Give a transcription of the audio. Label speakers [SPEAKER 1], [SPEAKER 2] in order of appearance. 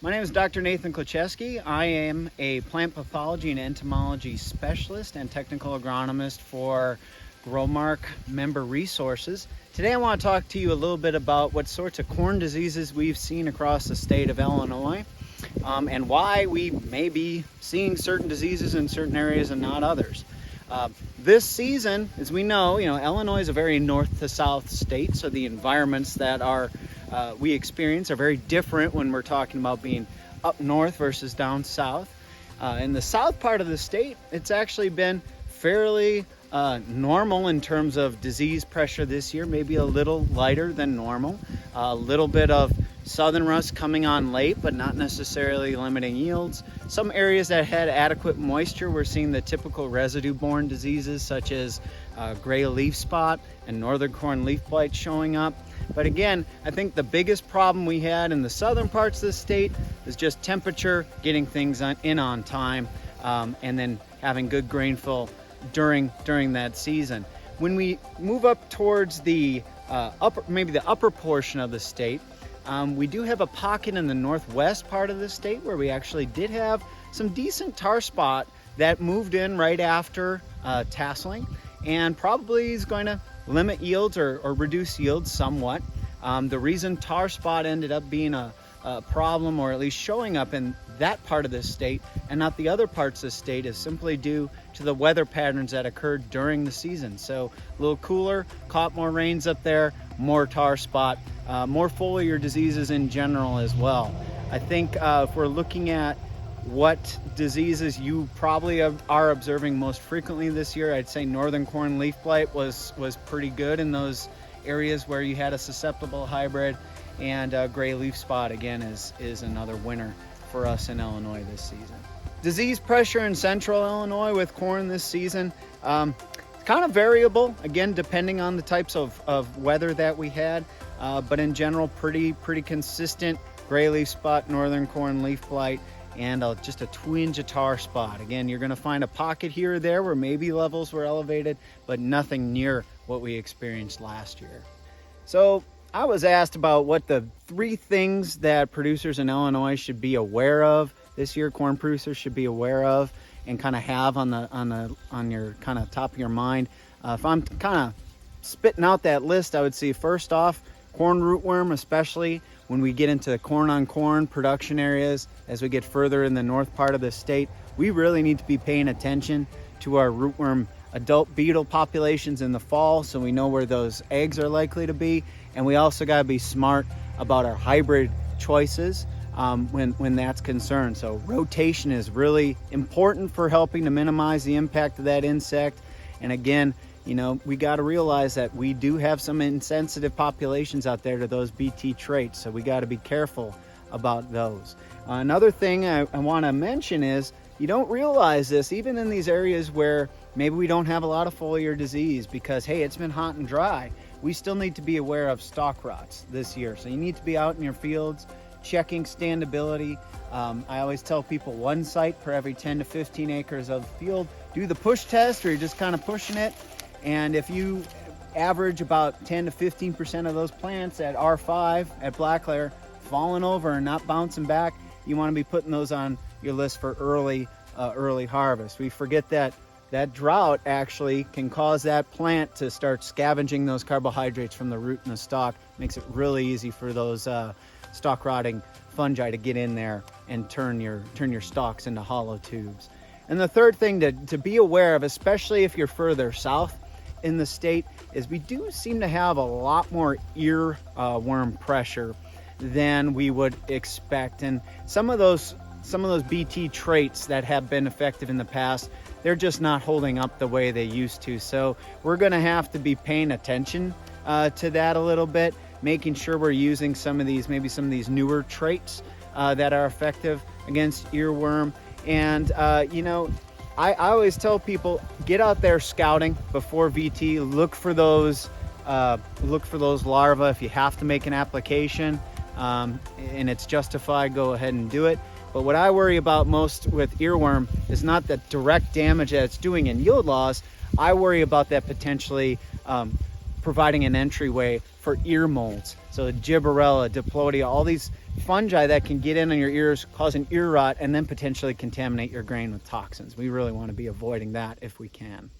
[SPEAKER 1] My name is Dr. Nathan Kleczewski. I am a plant pathology and entomology specialist and technical agronomist for Growmark Member Resources. Today I want to talk to you a little bit about what sorts of corn diseases we've seen across the state of Illinois and why we may be seeing certain diseases in certain areas and not others. This season, as we know, Illinois is a very north to south state, so the environments that we experience are very different when we're talking about being up north versus down south. In the south part of the state, it's actually been fairly normal in terms of disease pressure this year, maybe a little lighter than normal. A little bit of southern rust coming on late, but not necessarily limiting yields. Some areas that had adequate moisture, we're seeing the typical residue-borne diseases such as gray leaf spot and northern corn leaf blight showing up. But again, I think the biggest problem we had in the southern parts of the state is just temperature, getting things in on time, and then having good grain fill during that season. When we move up towards the upper portion of the state, we do have a pocket in the northwest part of the state where we actually did have some decent tar spot that moved in right after tasseling, and probably is going to limit yields or reduce yields somewhat. The reason tar spot ended up being a problem, or at least showing up in that part of the state and not the other parts of the state, is simply due to the weather patterns that occurred during the season. So a little cooler, caught more rains up there, more tar spot, more foliar diseases in general as well. I think if we're looking at what diseases you probably are observing most frequently this year, I'd say northern corn leaf blight was pretty good in those areas where you had a susceptible hybrid, and gray leaf spot again is another winner for us in Illinois this season. Disease pressure in central Illinois with corn this season, kind of variable, again depending on the types of weather that we had, but in general pretty consistent gray leaf spot, northern corn leaf blight, and just a twinge of tar spot. Again, you're going to find a pocket here or there where maybe levels were elevated, but nothing near what we experienced last year. So I was asked about what the 3 things that producers in Illinois should be aware of this year, corn producers should be aware of and kind of have on your kind of top of your mind. If I'm kind of spitting out that list, I would say first off, corn rootworm, especially when we get into corn on corn production areas, as we get further in the north part of the state, we really need to be paying attention to our rootworm adult beetle populations in the fall, so we know where those eggs are likely to be. And we also got to be smart about our hybrid choices when that's concerned. So rotation is really important for helping to minimize the impact of that insect. And again, we got to realize that we do have some insensitive populations out there to those BT traits, so we got to be careful about those. Another thing I want to mention is you don't realize this even in these areas where maybe we don't have a lot of foliar disease because, hey, it's been hot and dry. We still need to be aware of stalk rots this year. So you need to be out in your fields checking standability. I always tell people 1 site per every 10 to 15 acres of field. Do the push test, or you're just kind of pushing it. And if you average about 10 to 15% of those plants at R5 at black layer falling over and not bouncing back, you want to be putting those on your list for early harvest. We forget that drought actually can cause that plant to start scavenging those carbohydrates from the root and the stalk. Makes it really easy for those stalk rotting fungi to get in there and turn your stalks into hollow tubes. And the third thing to be aware of, especially if you're further south in the state, is we do seem to have a lot more earworm pressure than we would expect. And some of those BT traits that have been effective in the past, they're just not holding up the way they used to. So we're going to have to be paying attention to that a little bit, making sure we're using some of these newer traits that are effective against earworm. And I always tell people, get out there scouting before VT. Look for those larvae. If you have to make an application and it's justified, go ahead and do it. But what I worry about most with earworm is not the direct damage that it's doing in yield loss. I worry about that potentially providing an entryway for ear molds. So Gibberella, Diplodia, all these fungi that can get in on your ears, cause an ear rot, and then potentially contaminate your grain with toxins. We really want to be avoiding that if we can.